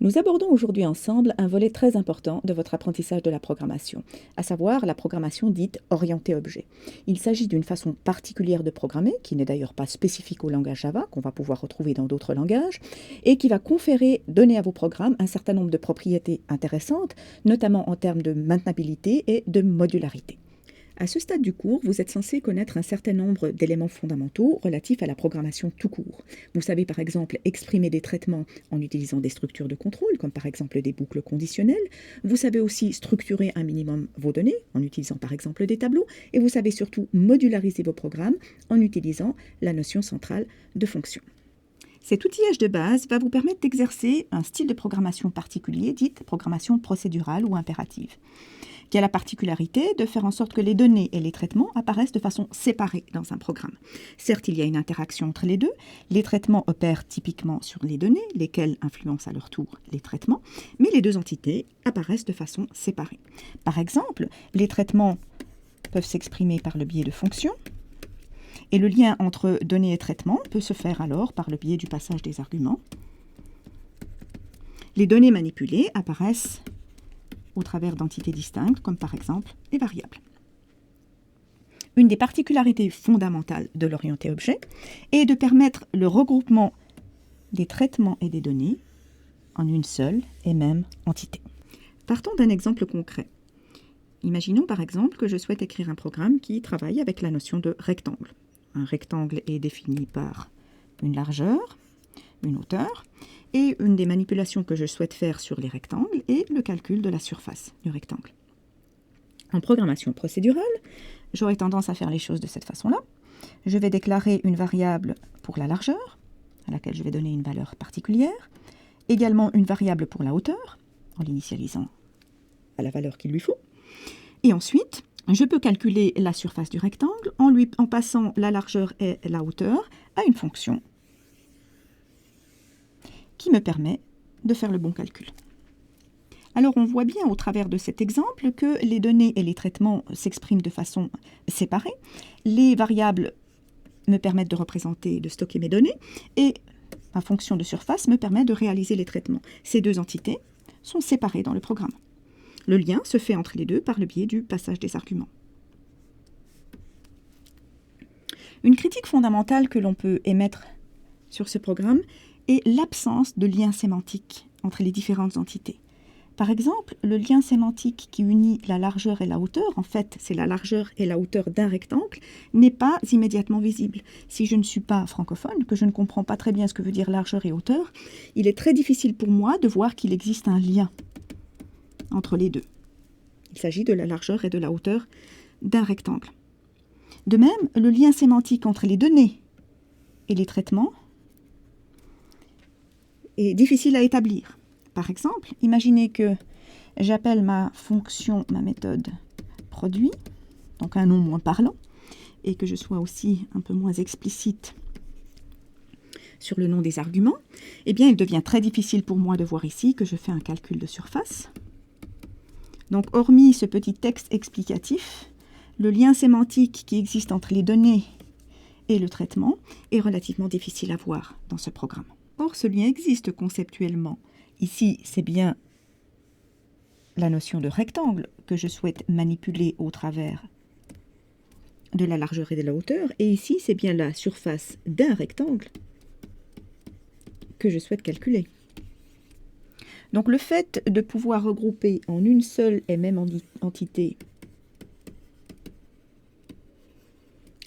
Nous abordons aujourd'hui ensemble un volet très important de votre apprentissage de la programmation, à savoir la programmation dite orientée objet. Il s'agit d'une façon particulière de programmer, qui n'est d'ailleurs pas spécifique au langage Java, qu'on va pouvoir retrouver dans d'autres langages, et qui va donner à vos programmes un certain nombre de propriétés intéressantes, notamment en termes de maintenabilité et de modularité. À ce stade du cours, vous êtes censé connaître un certain nombre d'éléments fondamentaux relatifs à la programmation tout court. Vous savez par exemple exprimer des traitements en utilisant des structures de contrôle, comme par exemple des boucles conditionnelles. Vous savez aussi structurer un minimum vos données, en utilisant par exemple des tableaux. Et vous savez surtout modulariser vos programmes en utilisant la notion centrale de fonction. Cet outillage de base va vous permettre d'exercer un style de programmation particulier, dite programmation procédurale ou impérative, qui a la particularité de faire en sorte que les données et les traitements apparaissent de façon séparée dans un programme. Certes, il y a une interaction entre les deux. Les traitements opèrent typiquement sur les données, lesquelles influencent à leur tour les traitements, mais les deux entités apparaissent de façon séparée. Par exemple, les traitements peuvent s'exprimer par le biais de fonctions, et le lien entre données et traitements peut se faire alors par le biais du passage des arguments. Les données manipulées apparaissent au travers d'entités distinctes, comme par exemple les variables. Une des particularités fondamentales de l'orienté objet est de permettre le regroupement des traitements et des données en une seule et même entité. Partons d'un exemple concret. Imaginons par exemple que je souhaite écrire un programme qui travaille avec la notion de rectangle. Un rectangle est défini par une largeur, une hauteur, et une des manipulations que je souhaite faire sur les rectangles est le calcul de la surface du rectangle. En programmation procédurale, j'aurais tendance à faire les choses de cette façon-là. Je vais déclarer une variable pour la largeur, à laquelle je vais donner une valeur particulière, également une variable pour la hauteur, en l'initialisant à la valeur qu'il lui faut, et ensuite, je peux calculer la surface du rectangle en passant la largeur et la hauteur à une fonction qui me permet de faire le bon calcul. Alors on voit bien au travers de cet exemple que les données et les traitements s'expriment de façon séparée. Les variables me permettent de stocker mes données et ma fonction de surface me permet de réaliser les traitements. Ces deux entités sont séparées dans le programme. Le lien se fait entre les deux par le biais du passage des arguments. Une critique fondamentale que l'on peut émettre sur ce programme est l'absence de lien sémantique entre les différentes entités. Par exemple, le lien sémantique qui unit la largeur et la hauteur, en fait c'est la largeur et la hauteur d'un rectangle, n'est pas immédiatement visible. Si je ne suis pas francophone, que je ne comprends pas très bien ce que veut dire largeur et hauteur, il est très difficile pour moi de voir qu'il existe un lien entre les deux. Il s'agit de la largeur et de la hauteur d'un rectangle. De même, le lien sémantique entre les données et les traitements est difficile à établir. Par exemple, imaginez que j'appelle ma méthode produit, donc un nom moins parlant, et que je sois aussi un peu moins explicite sur le nom des arguments, eh bien, il devient très difficile pour moi de voir ici que je fais un calcul de surface. Donc, hormis ce petit texte explicatif, le lien sémantique qui existe entre les données et le traitement est relativement difficile à voir dans ce programme. Or, ce lien existe conceptuellement. Ici, c'est bien la notion de rectangle que je souhaite manipuler au travers de la largeur et de la hauteur. Et ici, c'est bien la surface d'un rectangle que je souhaite calculer. Donc, le fait de pouvoir regrouper en une seule et même entité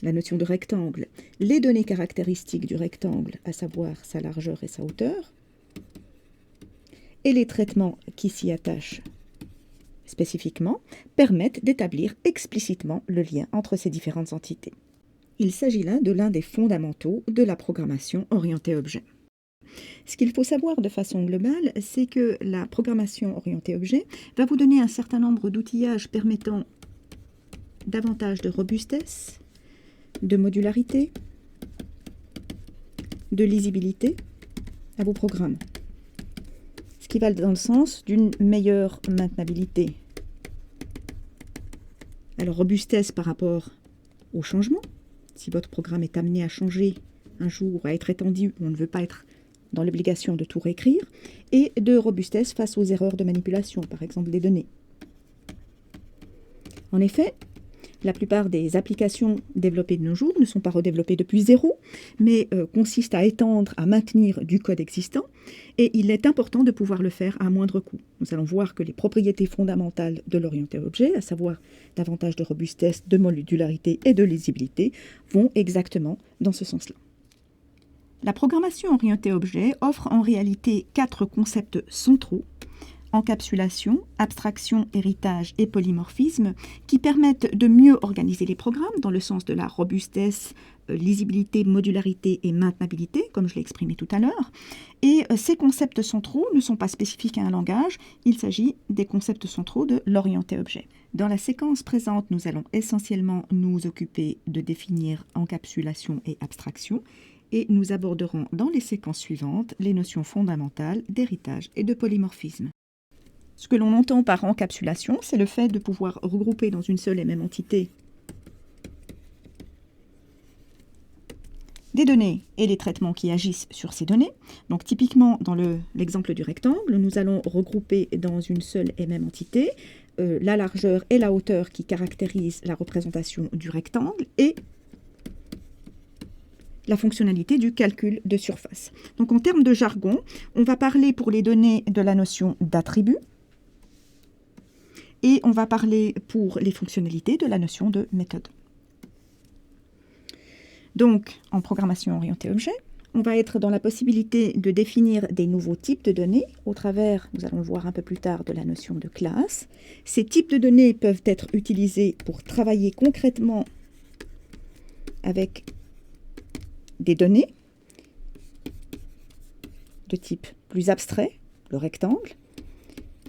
la notion de rectangle, les données caractéristiques du rectangle, à savoir sa largeur et sa hauteur, et les traitements qui s'y attachent spécifiquement, permettent d'établir explicitement le lien entre ces différentes entités. Il s'agit là de l'un des fondamentaux de la programmation orientée objet. Ce qu'il faut savoir de façon globale, c'est que la programmation orientée objet va vous donner un certain nombre d'outillages permettant davantage de robustesse, de modularité, de lisibilité à vos programmes. Ce qui va dans le sens d'une meilleure maintenabilité. Alors, robustesse par rapport au changement. Si votre programme est amené à changer un jour, à être étendu, on ne veut pas être dans l'obligation de tout réécrire, et de robustesse face aux erreurs de manipulation, par exemple des données. En effet, la plupart des applications développées de nos jours ne sont pas redéveloppées depuis zéro, mais consistent à étendre, à maintenir du code existant, et il est important de pouvoir le faire à moindre coût. Nous allons voir que les propriétés fondamentales de l'orienté objet, à savoir davantage de robustesse, de modularité et de lisibilité, vont exactement dans ce sens-là. La programmation orientée objet offre en réalité 4 concepts centraux: encapsulation, abstraction, héritage et polymorphisme, qui permettent de mieux organiser les programmes dans le sens de la robustesse, lisibilité, modularité et maintenabilité, comme je l'ai exprimé tout à l'heure. Et ces concepts centraux ne sont pas spécifiques à un langage, il s'agit des concepts centraux de l'orienté objet. Dans la séquence présente, nous allons essentiellement nous occuper de définir encapsulation et abstraction, et nous aborderons dans les séquences suivantes les notions fondamentales d'héritage et de polymorphisme. Ce que l'on entend par encapsulation, c'est le fait de pouvoir regrouper dans une seule et même entité des données et les traitements qui agissent sur ces données. Donc typiquement, dans l'exemple du rectangle, nous allons regrouper dans une seule et même entité la largeur et la hauteur qui caractérisent la représentation du rectangle et la fonctionnalité du calcul de surface. Donc en termes de jargon, on va parler pour les données de la notion d'attribut, et on va parler pour les fonctionnalités de la notion de méthode. Donc, en programmation orientée objet, on va être dans la possibilité de définir des nouveaux types de données au travers, nous allons le voir un peu plus tard, de la notion de classe. Ces types de données peuvent être utilisés pour travailler concrètement avec des données de type plus abstrait, le rectangle.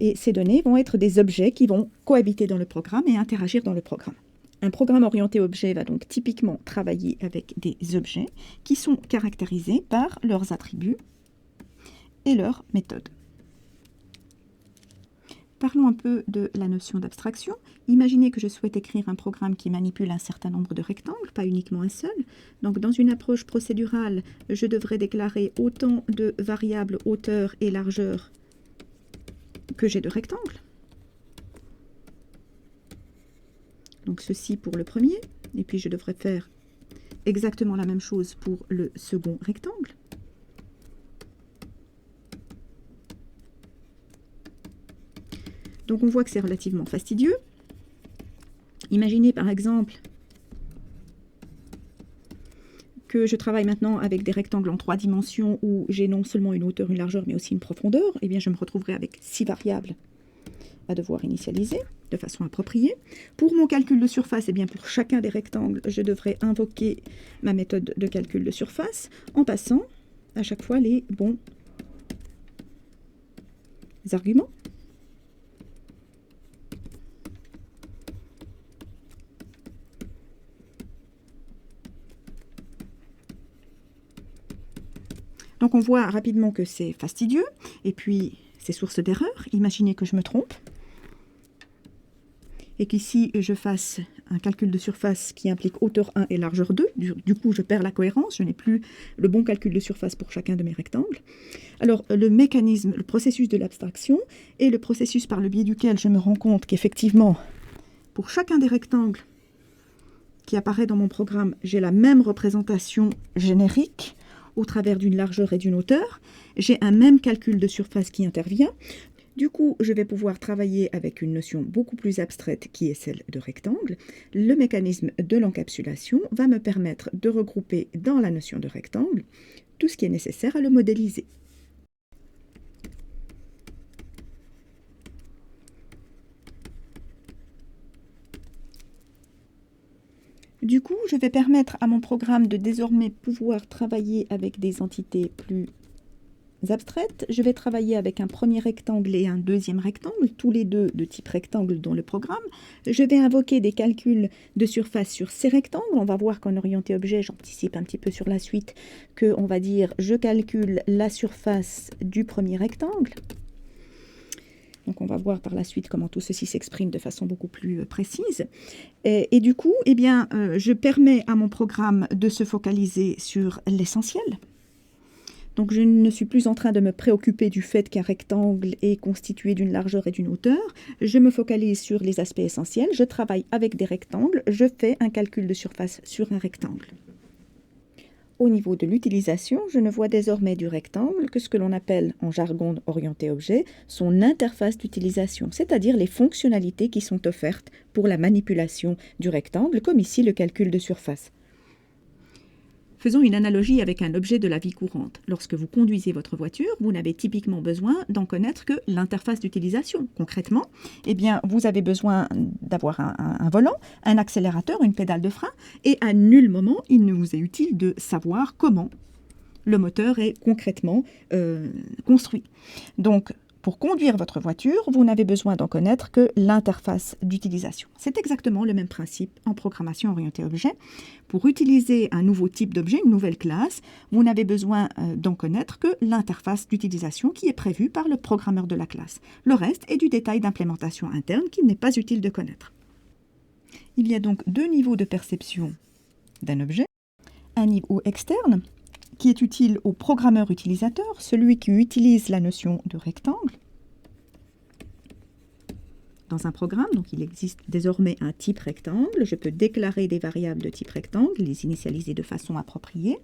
Et ces données vont être des objets qui vont cohabiter dans le programme et interagir dans le programme. Un programme orienté objet va donc typiquement travailler avec des objets qui sont caractérisés par leurs attributs et leurs méthodes. Parlons un peu de la notion d'abstraction. Imaginez que je souhaite écrire un programme qui manipule un certain nombre de rectangles, pas uniquement un seul. Donc dans une approche procédurale, je devrais déclarer autant de variables hauteur et largeur que j'ai de rectangles. Donc ceci pour le premier, et puis je devrais faire exactement la même chose pour le second rectangle. Donc on voit que c'est relativement fastidieux. Imaginez par exemple que je travaille maintenant avec des rectangles en 3 dimensions où j'ai non seulement une hauteur, une largeur, mais aussi une profondeur. Eh bien, je me retrouverai avec 6 variables à devoir initialiser de façon appropriée. Pour mon calcul de surface, eh bien, pour chacun des rectangles, je devrais invoquer ma méthode de calcul de surface en passant à chaque fois les bons arguments. Donc on voit rapidement que c'est fastidieux, et puis c'est source d'erreur. Imaginez que je me trompe, et qu'ici je fasse un calcul de surface qui implique hauteur 1 et largeur 2. Du coup, je perds la cohérence, je n'ai plus le bon calcul de surface pour chacun de mes rectangles. Alors le mécanisme, le processus de l'abstraction, est le processus par le biais duquel je me rends compte qu'effectivement, pour chacun des rectangles qui apparaît dans mon programme, j'ai la même représentation générique au travers d'une largeur et d'une hauteur. J'ai un même calcul de surface qui intervient. Du coup, je vais pouvoir travailler avec une notion beaucoup plus abstraite qui est celle de rectangle. Le mécanisme de l'encapsulation va me permettre de regrouper dans la notion de rectangle tout ce qui est nécessaire à le modéliser. Du coup, je vais permettre à mon programme de désormais pouvoir travailler avec des entités plus abstraites. Je vais travailler avec un premier rectangle et un deuxième rectangle, tous les deux de type rectangle dans le programme. Je vais invoquer des calculs de surface sur ces rectangles. On va voir qu'en orienté objet, j'anticipe un petit peu sur la suite, qu'on va dire je calcule la surface du premier rectangle. Donc on va voir par la suite comment tout ceci s'exprime de façon beaucoup plus précise. Et du coup, eh bien, je permets à mon programme de se focaliser sur l'essentiel. Donc je ne suis plus en train de me préoccuper du fait qu'un rectangle est constitué d'une largeur et d'une hauteur. Je me focalise sur les aspects essentiels. Je travaille avec des rectangles. Je fais un calcul de surface sur un rectangle. Au niveau de l'utilisation, je ne vois désormais du rectangle que ce que l'on appelle en jargon orienté objet son interface d'utilisation, c'est-à-dire les fonctionnalités qui sont offertes pour la manipulation du rectangle, comme ici le calcul de surface. Faisons une analogie avec un objet de la vie courante. Lorsque vous conduisez votre voiture, vous n'avez typiquement besoin d'en connaître que l'interface d'utilisation. Concrètement, eh bien, vous avez besoin d'avoir un volant, un accélérateur, une pédale de frein, et à nul moment, il ne vous est utile de savoir comment le moteur est concrètement construit. Donc, pour conduire votre voiture, vous n'avez besoin d'en connaître que l'interface d'utilisation. C'est exactement le même principe en programmation orientée objet. Pour utiliser un nouveau type d'objet, une nouvelle classe, vous n'avez besoin d'en connaître que l'interface d'utilisation qui est prévue par le programmeur de la classe. Le reste est du détail d'implémentation interne qu'il n'est pas utile de connaître. Il y a donc deux niveaux de perception d'un objet. Un niveau externe, qui est utile au programmeur utilisateur, celui qui utilise la notion de rectangle. Dans un programme, donc il existe désormais un type rectangle. Je peux déclarer des variables de type rectangle, les initialiser de façon appropriée.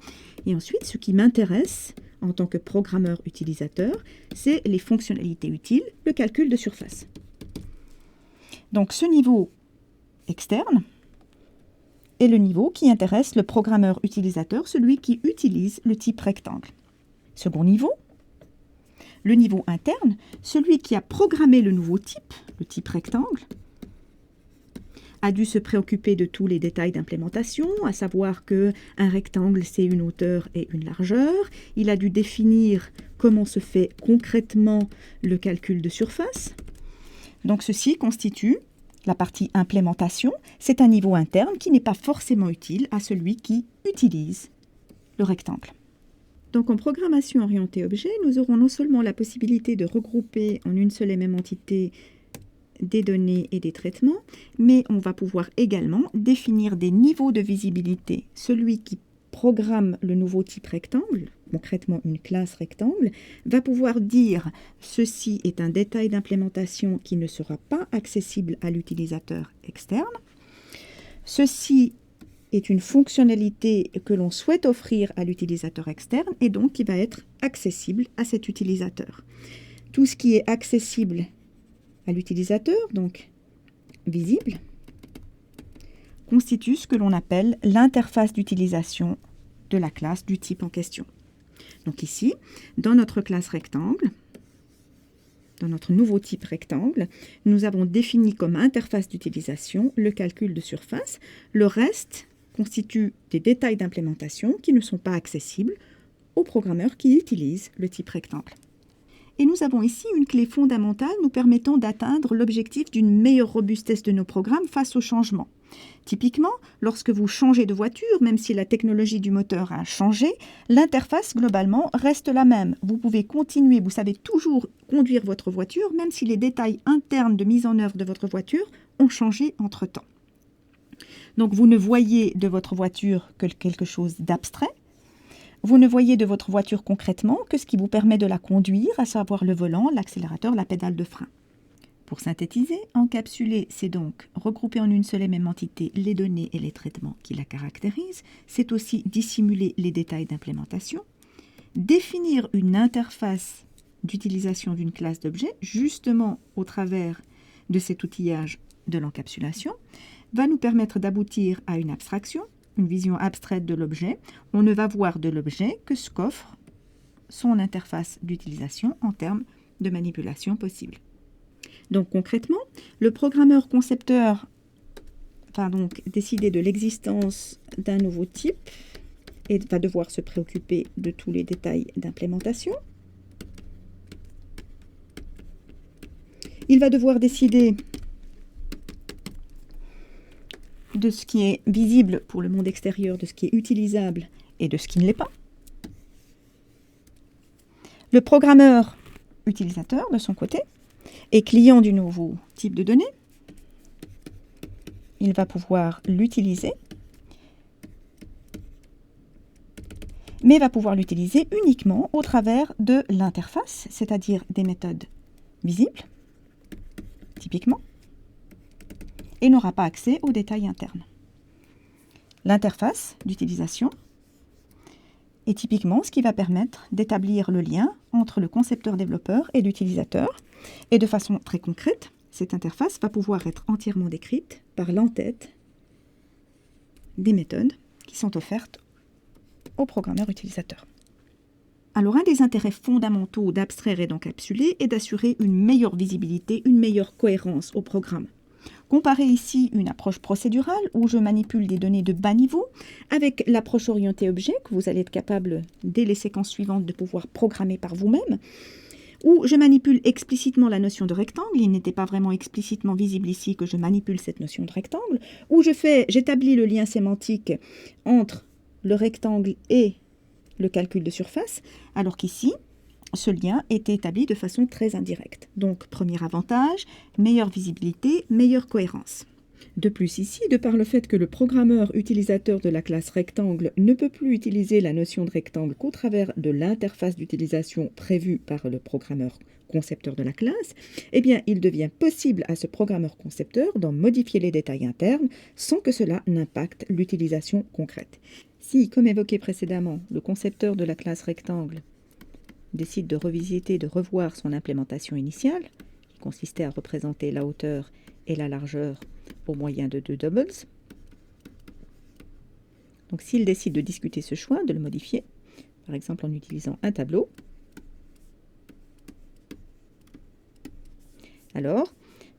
Et ensuite, ce qui m'intéresse en tant que programmeur utilisateur, c'est les fonctionnalités utiles, le calcul de surface. Donc ce niveau externe est le niveau qui intéresse le programmeur utilisateur, celui qui utilise le type rectangle. Second niveau, le niveau interne, celui qui a programmé le nouveau type, le type rectangle, a dû se préoccuper de tous les détails d'implémentation, à savoir qu'un rectangle, c'est une hauteur et une largeur. Il a dû définir comment se fait concrètement le calcul de surface. Donc ceci constitue la partie implémentation, c'est un niveau interne qui n'est pas forcément utile à celui qui utilise le rectangle. Donc en programmation orientée objet, nous aurons non seulement la possibilité de regrouper en une seule et même entité des données et des traitements, mais on va pouvoir également définir des niveaux de visibilité. Celui qui programme le nouveau type rectangle, concrètement une classe rectangle, va pouvoir dire ceci est un détail d'implémentation qui ne sera pas accessible à l'utilisateur externe. Ceci est une fonctionnalité que l'on souhaite offrir à l'utilisateur externe et donc qui va être accessible à cet utilisateur. Tout ce qui est accessible à l'utilisateur, donc visible, constitue ce que l'on appelle l'interface d'utilisation de la classe du type en question. Donc ici, dans notre classe rectangle, dans notre nouveau type rectangle, nous avons défini comme interface d'utilisation le calcul de surface. Le reste constitue des détails d'implémentation qui ne sont pas accessibles aux programmeurs qui utilisent le type rectangle. Et nous avons ici une clé fondamentale nous permettant d'atteindre l'objectif d'une meilleure robustesse de nos programmes face aux changements. Typiquement, lorsque vous changez de voiture, même si la technologie du moteur a changé, l'interface globalement reste la même. Vous pouvez continuer, vous savez toujours conduire votre voiture, même si les détails internes de mise en œuvre de votre voiture ont changé entre-temps. Donc vous ne voyez de votre voiture que quelque chose d'abstrait. Vous ne voyez de votre voiture concrètement que ce qui vous permet de la conduire, à savoir le volant, l'accélérateur, la pédale de frein. Pour synthétiser, encapsuler, c'est donc regrouper en une seule et même entité les données et les traitements qui la caractérisent. C'est aussi dissimuler les détails d'implémentation. Définir une interface d'utilisation d'une classe d'objets, justement au travers de cet outillage de l'encapsulation, va nous permettre d'aboutir à une abstraction, une vision abstraite de l'objet. On ne va voir de l'objet que ce qu'offre son interface d'utilisation en termes de manipulation possible. Donc concrètement, le programmeur concepteur va donc décider de l'existence d'un nouveau type et va devoir se préoccuper de tous les détails d'implémentation. Il va devoir décider de ce qui est visible pour le monde extérieur, de ce qui est utilisable et de ce qui ne l'est pas. Le programmeur utilisateur, de son côté, est client du nouveau type de données. Il va pouvoir l'utiliser, mais va pouvoir l'utiliser uniquement au travers de l'interface, c'est-à-dire des méthodes visibles, typiquement, et n'aura pas accès aux détails internes. L'interface d'utilisation est typiquement ce qui va permettre d'établir le lien entre le concepteur-développeur et l'utilisateur. Et de façon très concrète, cette interface va pouvoir être entièrement décrite par l'entête des méthodes qui sont offertes aux programmeurs utilisateurs. Alors, un des intérêts fondamentaux d'abstraire et d'encapsuler est d'assurer une meilleure visibilité, une meilleure cohérence au programme. Comparez ici une approche procédurale où je manipule des données de bas niveau avec l'approche orientée objet que vous allez être capable, dès les séquences suivantes, de pouvoir programmer par vous-même, où je manipule explicitement la notion de rectangle. Il n'était pas vraiment explicitement visible ici que je manipule cette notion de rectangle, où j'établis le lien sémantique entre le rectangle et le calcul de surface, alors qu'ici, ce lien est établi de façon très indirecte. Donc, premier avantage, meilleure visibilité, meilleure cohérence. De plus ici, de par le fait que le programmeur utilisateur de la classe rectangle ne peut plus utiliser la notion de rectangle qu'au travers de l'interface d'utilisation prévue par le programmeur concepteur de la classe, eh bien, il devient possible à ce programmeur concepteur d'en modifier les détails internes sans que cela n'impacte l'utilisation concrète. Si, comme évoqué précédemment, le concepteur de la classe rectangle décide de revisiter, de revoir son implémentation initiale, qui consistait à représenter la hauteur et la largeur au moyen de 2 doubles. Donc s'il décide de discuter ce choix, de le modifier, par exemple en utilisant un tableau, alors,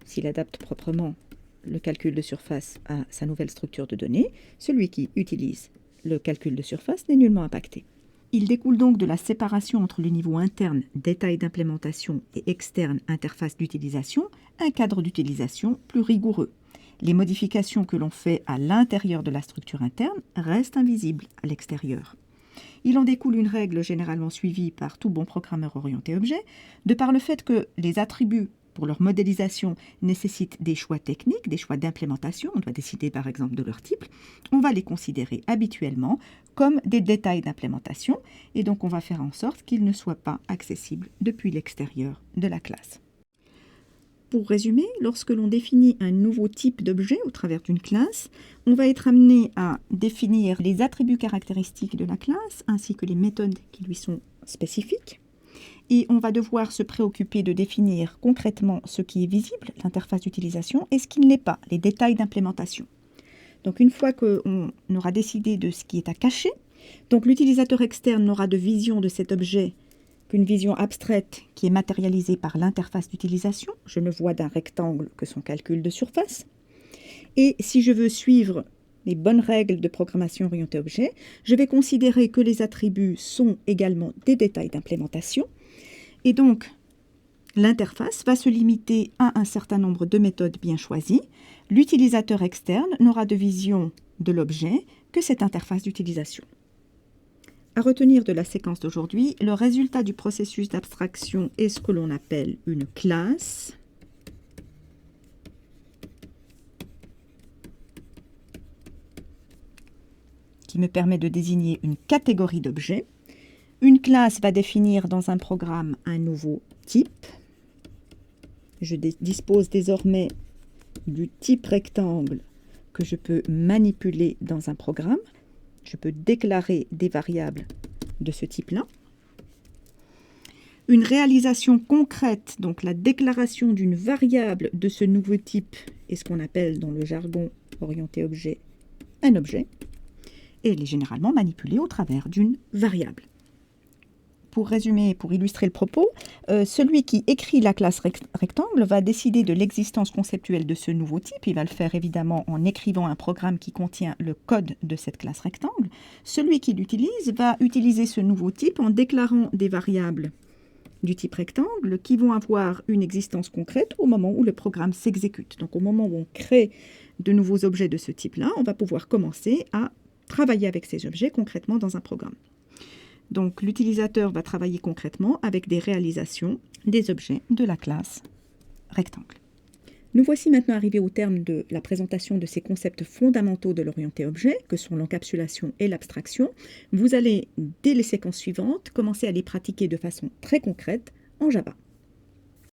s'il adapte proprement le calcul de surface à sa nouvelle structure de données, celui qui utilise le calcul de surface n'est nullement impacté. Il découle donc de la séparation entre le niveau interne, détail d'implémentation, et externe, interface d'utilisation, un cadre d'utilisation plus rigoureux. Les modifications que l'on fait à l'intérieur de la structure interne restent invisibles à l'extérieur. Il en découle une règle généralement suivie par tout bon programmeur orienté objet, de par le fait que les attributs pour leur modélisation nécessitent des choix techniques, des choix d'implémentation, on doit décider par exemple de leur type, on va les considérer habituellement comme des détails d'implémentation et donc on va faire en sorte qu'ils ne soient pas accessibles depuis l'extérieur de la classe. Pour résumer, lorsque l'on définit un nouveau type d'objet au travers d'une classe, on va être amené à définir les attributs caractéristiques de la classe ainsi que les méthodes qui lui sont spécifiques. Et on va devoir se préoccuper de définir concrètement ce qui est visible, l'interface d'utilisation, et ce qui ne l'est pas, les détails d'implémentation. Donc une fois qu'on aura décidé de ce qui est à cacher, donc l'utilisateur externe n'aura de vision de cet objet qu'une vision abstraite qui est matérialisée par l'interface d'utilisation. Je ne vois d'un rectangle que son calcul de surface. Et si je veux suivre les bonnes règles de programmation orientée objet, je vais considérer que les attributs sont également des détails d'implémentation. Et donc, l'interface va se limiter à un certain nombre de méthodes bien choisies. L'utilisateur externe n'aura de vision de l'objet que cette interface d'utilisation. À retenir de la séquence d'aujourd'hui, le résultat du processus d'abstraction est ce que l'on appelle une classe. Qui me permet de désigner une catégorie d'objets. Une classe va définir dans un programme un nouveau type. Je dispose désormais du type rectangle que je peux manipuler dans un programme. Je peux déclarer des variables de ce type-là. Une réalisation concrète, donc la déclaration d'une variable de ce nouveau type, est ce qu'on appelle dans le jargon orienté objet un objet. Et elle est généralement manipulée au travers d'une variable. Pour résumer, pour illustrer le propos, celui qui écrit la classe rectangle va décider de l'existence conceptuelle de ce nouveau type. Il va le faire évidemment en écrivant un programme qui contient le code de cette classe rectangle. Celui qui l'utilise va utiliser ce nouveau type en déclarant des variables du type rectangle qui vont avoir une existence concrète au moment où le programme s'exécute. Donc au moment où on crée de nouveaux objets de ce type-là, on va pouvoir commencer à travailler avec ces objets concrètement dans un programme. Donc l'utilisateur va travailler concrètement avec des réalisations des objets de la classe rectangle. Nous voici maintenant arrivés au terme de la présentation de ces concepts fondamentaux de l'orienté-objet, que sont l'encapsulation et l'abstraction. Vous allez, dès les séquences suivantes, commencer à les pratiquer de façon très concrète en Java.